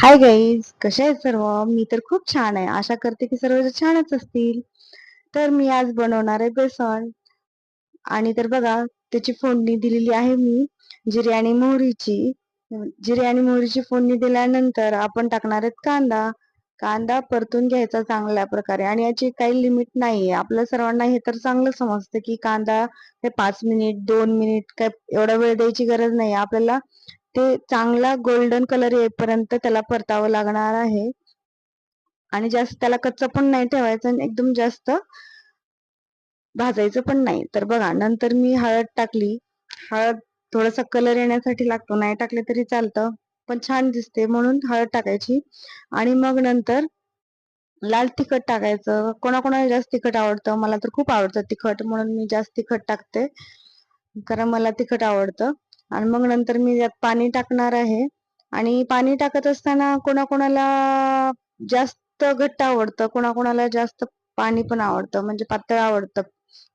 Hi guys, कसे आहेत सर्व? मी तर खूप छान आहे. आशा करते की सर्व छानच असतील. तर मी आज बनवणार आहे बेसन. आणि तर बघा, त्याची फोडणी दिलेली आहे मी जिरे आणि मोहरीची. जिरे आणि मोहरीची फोडणी दिल्यानंतर आपण टाकणार आहेत कांदा. कांदा परतून घ्यायचा चांगल्या प्रकारे, आणि याची काही लिमिट नाहीये. आपल्या सर्वांना हे तर चांगलं समजतं की कांदा हे 5 मिनिट 2 मिनिट काय एवढा वेळ द्यायची गरज नाही. आपल्याला ते चांगला गोल्डन कलर येईपर्यंत त्याला परतावं लागणार आहे. आणि जास्त त्याला कच्चं पण नाही ठेवायचं आणि एकदम जास्त भाजायचं पण नाही. तर बघा, नंतर मी हळद टाकली. हळद थोडासा कलर येण्यासाठी लागतो, नाही टाकले तरी चालतं, पण छान दिसते म्हणून हळद टाकायची. आणि मग नंतर लाल तिखट टाकायचं. कोणाकोणाला जास्त तिखट आवडतं, मला तर खूप आवडतं तिखट, म्हणून मी जास्त तिखट टाकते, कारण मला तिखट आवडतं. आणि मग नंतर मी यात पाणी टाकणार आहे. आणि पाणी टाकत असताना कोणाकोणाला जास्त घट्ट आवडतं, कोणाकोणाला जास्त पाणी पण आवडतं, म्हणजे पातळ आवडतं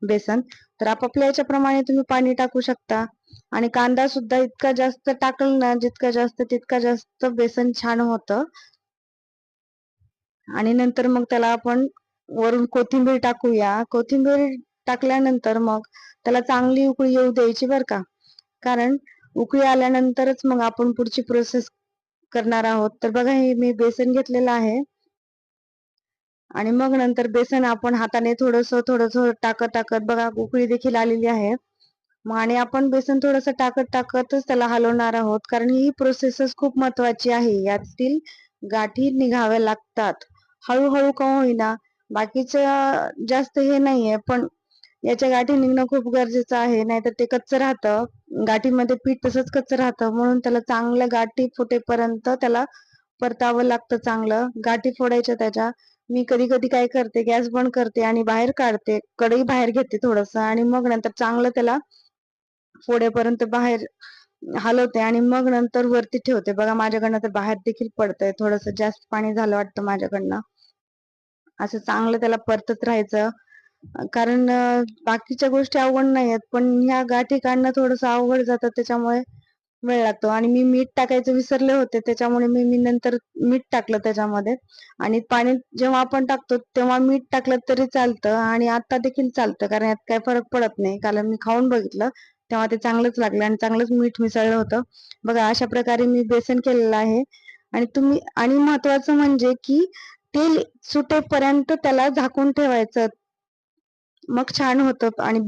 बेसन. तर आपापल्या याच्याप्रमाणे तुम्ही पाणी टाकू शकता. आणि कांदा सुद्धा इतका जास्त टाकल ना, जितका जास्त तितका जास्त बेसन छान होतं. आणि नंतर मग त्याला आपण वरून कोथिंबीर टाकूया. कोथिंबीर टाकल्यानंतर मग त्याला चांगली उकळी येऊ द्यायची बरं का. कारण उकळी आल्यानंतरच मग आपण पुढची प्रोसेस करणार आहोत. तर बघा, हे मी बेसन घेतलेलं आहे. आणि मग नंतर बेसन आपण हाताने थोडंसं थोडंसं टाकत टाकत, बघा उकळी देखील आलेली आहे. मग आणि आपण बेसन थोडंसं टाकत टाकतच त्याला हलवणार आहोत, कारण ही प्रोसेसच खूप महत्वाची आहे. यातील गाठी निघाव्या लागतात, हळूहळू का होईना. बाकीचं जास्त हे नाहीये, पण याच्या गाठी निघणं खूप गरजेचं आहे, नाहीतर ते कच्चं राहतं. गाठीमध्ये पीठ तसंच कच्चं राहतं, म्हणून त्याला चांगल्या गाठी फुटेपर्यंत त्याला परतावं लागतं चांगलं. गाठी फोडायच्या त्याच्या. मी कधी कधी काय करते, गॅस बंद करते आणि बाहेर काढते, कढई बाहेर घेते थोडंसं, आणि मग नंतर चांगलं त्याला फोडेपर्यंत बाहेर हलवते आणि मग नंतर वरती ठेवते. बघा, माझ्याकडनं तर बाहेर देखील पडतंय, थोडंसं जास्त पाणी झालं वाटतं माझ्याकडनं. असं चांगलं त्याला परतत राहायचं. कारण बाकीच्या गोष्टी अवघड नाही आहेत, पण ह्या गाठी काढणं थोडंसं अवघड जातं, त्याच्यामुळे वेळ लागतो. आणि मी मीठ टाकायचं विसरले होते, त्याच्यामुळे मी मी नंतर मीठ टाकलं त्याच्यामध्ये. आणि पाणी जेव्हा आपण टाकतो तेव्हा मीठ टाकलं तरी चालतं, आणि आता देखील चालतं, कारण यात काही फरक पडत नाही. कारण मी खाऊन बघितलं, तेव्हा ते चांगलंच लागलं आणि चांगलंच मीठ मिसळलं होतं. बघा, अशा प्रकारे मी बेसन केलेलं आहे. आणि तुम्ही, आणि महत्वाचं म्हणजे की तेल सुटेपर्यंत त्याला झाकून ठेवायचं, मग छान होतं. आणि